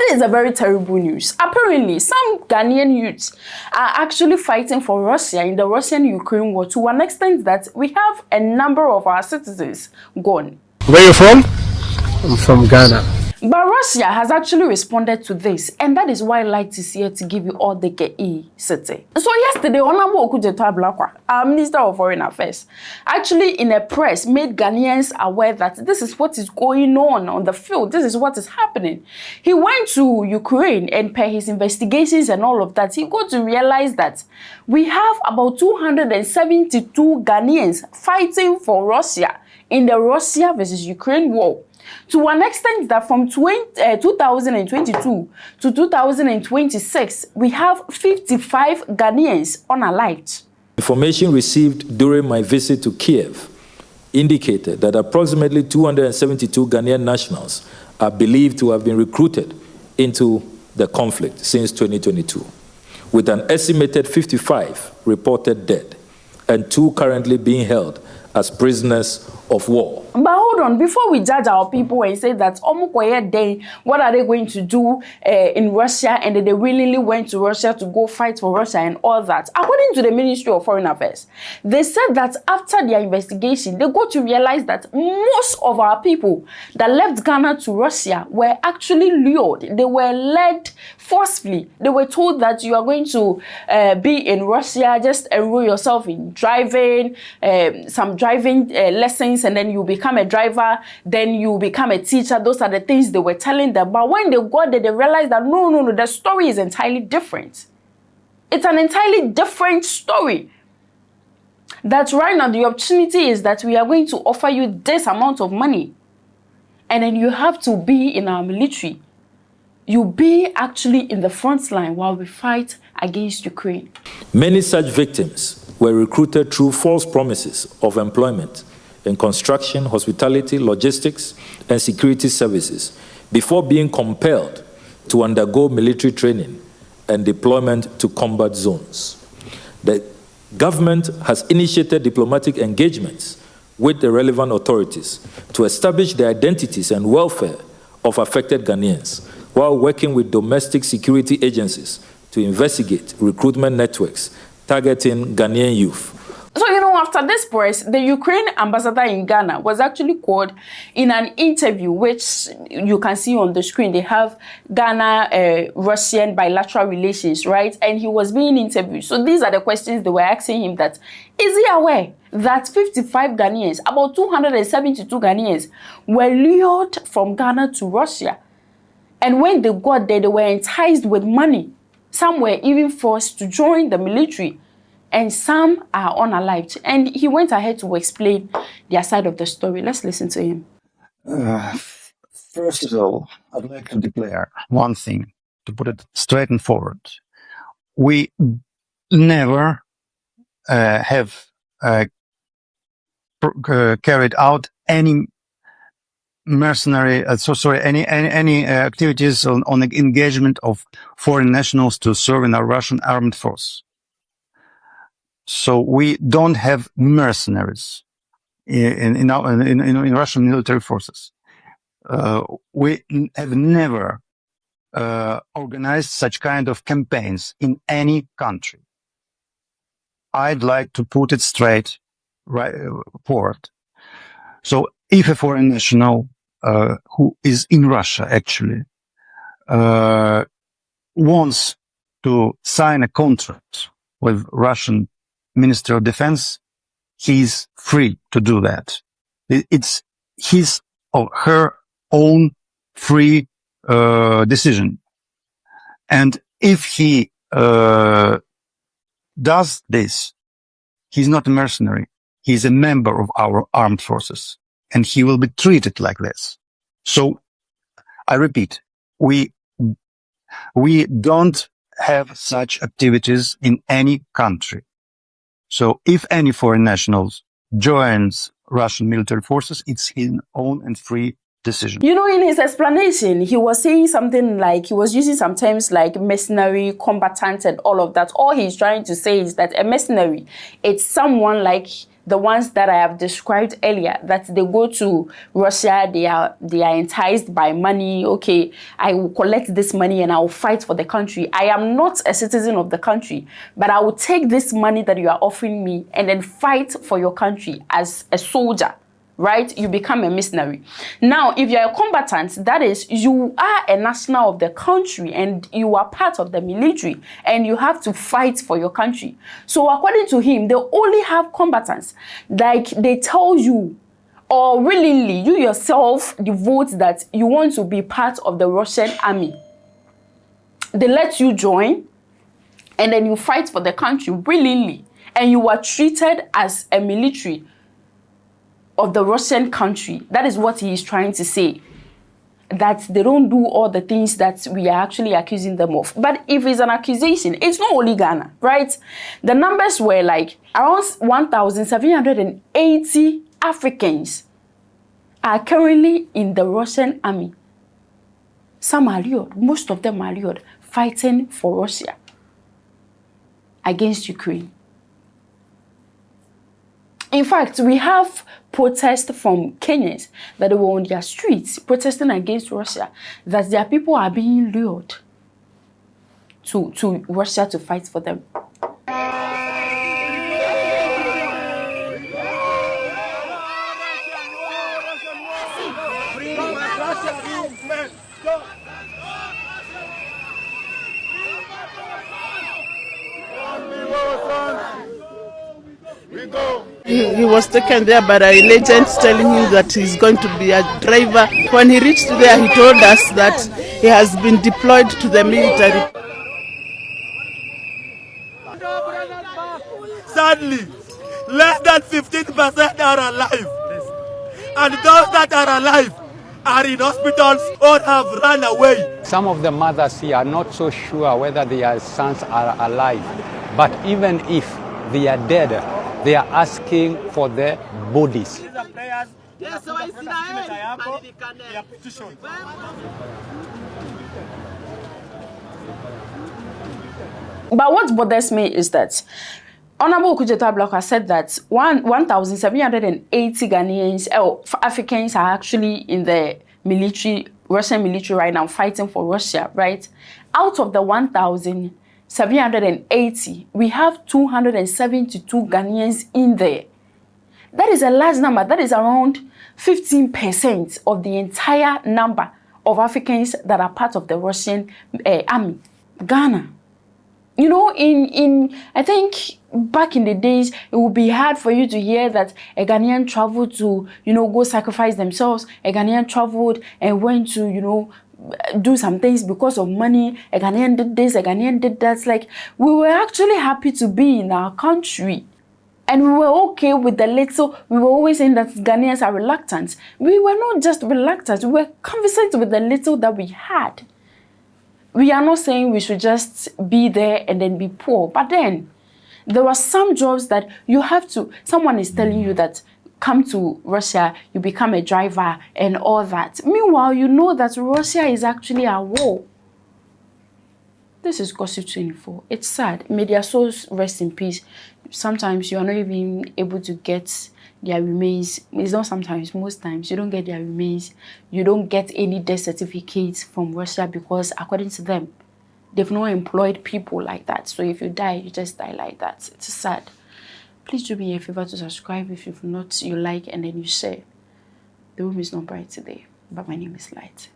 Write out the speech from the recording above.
this is a very terrible news. Apparently, some Ghanaian youths are actually fighting for Russia in the Russian-Ukraine war to an extent that we have a number of our citizens gone. Where are you from? I'm from Ghana. But Russia has actually responded to this, and that is why Light is here to give you all the key city. So yesterday, Honorable Okudzeto Ablakwa, our Minister of Foreign Affairs, actually in a press made Ghanaians aware that this is what is going on the field. This is what is happening. He went to Ukraine, and per his investigations and all of that, he got to realize that we have about 272 Ghanaians fighting for Russia in the Russia versus Ukraine war. To an extent that from 2022 to 2026, we have 55 Ghanaians unalived. Information received during my visit to Kiev indicated that approximately 272 Ghanaian nationals are believed to have been recruited into the conflict since 2022, with an estimated 55 reported dead and 2 currently being held as prisoners of war. But hold on, before we judge our people and say that what are they going to do in Russia, and that they willingly went to Russia to go fight for Russia and all that, according to the Ministry of Foreign Affairs, they said that after their investigation, they got to realize that most of our people that left Ghana to Russia were actually lured. They were led forcefully. They were told that you are going to be in Russia, just enroll yourself in driving, some driving lessons, and then you become a driver, then you become a teacher. Those are the things they were telling them. But when they got there, they realized that no, the story is entirely different. It's an entirely different story. That right now the opportunity is that we are going to offer you this amount of money, and then you have to be in our military. You be actually in the front line while we fight against Ukraine. Many such victims were recruited through false promises of employment in construction, hospitality, logistics, and security services before being compelled to undergo military training and deployment to combat zones. The government has initiated diplomatic engagements with the relevant authorities to establish the identities and welfare of affected Ghanaians, while working with domestic security agencies to investigate recruitment networks targeting Ghanaian youth. So, after this press, the Ukraine ambassador in Ghana was actually called in an interview, which you can see on the screen. They have Ghana-Russian bilateral relations, right? And he was being interviewed. So these are the questions they were asking him, that is he aware that 55 Ghanaians, about 272 Ghanaians, were lured from Ghana to Russia? And when they got there, they were enticed with money. Some were even forced to join the military, and some are unalived. And he went ahead to explain their side of the story. Let's listen to him. First of all, I'd like to declare one thing, to put it straight and forward. We never have carried out any mercenary, any activities on the engagement of foreign nationals to serve in our Russian armed force. So we don't have mercenaries in Russian military forces. We have never organized such kind of campaigns in any country. I'd like to put it straight forward. So if a foreign national who is in Russia actually wants to sign a contract with Russian Ministry of Defense, he's free to do that. It's his or her own free decision. And if he does this, he's not a mercenary. He's a member of our armed forces, and he will be treated like this. So, I repeat, we don't have such activities in any country. So if any foreign nationals joins Russian military forces, it's his own and free decision. In his explanation, he was saying something like, he was using some terms like mercenary, combatant, and all of that. All he's trying to say is that a mercenary, it's someone like the ones that I have described earlier, that they go to Russia, they are enticed by money. Okay, I will collect this money and I will fight for the country. I am not a citizen of the country, but I will take this money that you are offering me and then fight for your country as a soldier. Right? You become a mercenary. Now, if you're a combatant, that is, you are a national of the country and you are part of the military and you have to fight for your country. So according to him, they only have combatants. Like they tell you, or willingly, you yourself devote that you want to be part of the Russian army. They let you join and then you fight for the country willingly. And you are treated as a military of the Russian country. That is what he is trying to say. That they don't do all the things that we are actually accusing them of. But if it's an accusation, it's not only Ghana, right? The numbers were like around 1,780 Africans are currently in the Russian army. Some are lured, most of them are lured, fighting for Russia against Ukraine. In fact, we have protests from Kenyans that they were on their streets protesting against Russia, that their people are being lured to Russia to fight for them. He was taken there by a legend telling him that he's going to be a driver. When he reached there, he told us that he has been deployed to the military. Sadly, less than 15% are alive. And those that are alive are in hospitals or have run away. Some of the mothers here are not so sure whether their sons are alive. But even if they are dead, they are asking for their bodies. But what bothers me is that Honorable Okudzeto Ablakwa said that 1,780 Ghanaians, Africans are actually in the military, Russian military right now, fighting for Russia, right? Out of the 1,780, we have 272 Ghanaians in there. That is a large number. That is around 15% of the entire number of Africans that are part of the Russian army. Ghana. You know, I think back in the days, it would be hard for you to hear that a Ghanaian traveled to, go sacrifice themselves. A Ghanaian traveled and went to, do some things because of money. A Ghanaian did this, a Ghanaian did that. Like, we were actually happy to be in our country. And we were okay with the little. We were always saying that Ghanaians are reluctant. We were not just reluctant. We were conversant with the little that we had. We are not saying we should just be there and then be poor. But then, there are some jobs that you have to, someone is telling you that come to Russia, you become a driver and all that. Meanwhile, you know that Russia is actually at war. This is Gossip 24. It's sad. May their souls rest in peace. Sometimes you are not even able to get their remains. It's not sometimes, most times, you don't get their remains. You don't get any death certificates from Russia because, according to them, they've not employed people like that. So if you die, you just die like that. It's sad. Please do me a favor to subscribe. If you've not, you like and then you share. The room is not bright today, but my name is Light.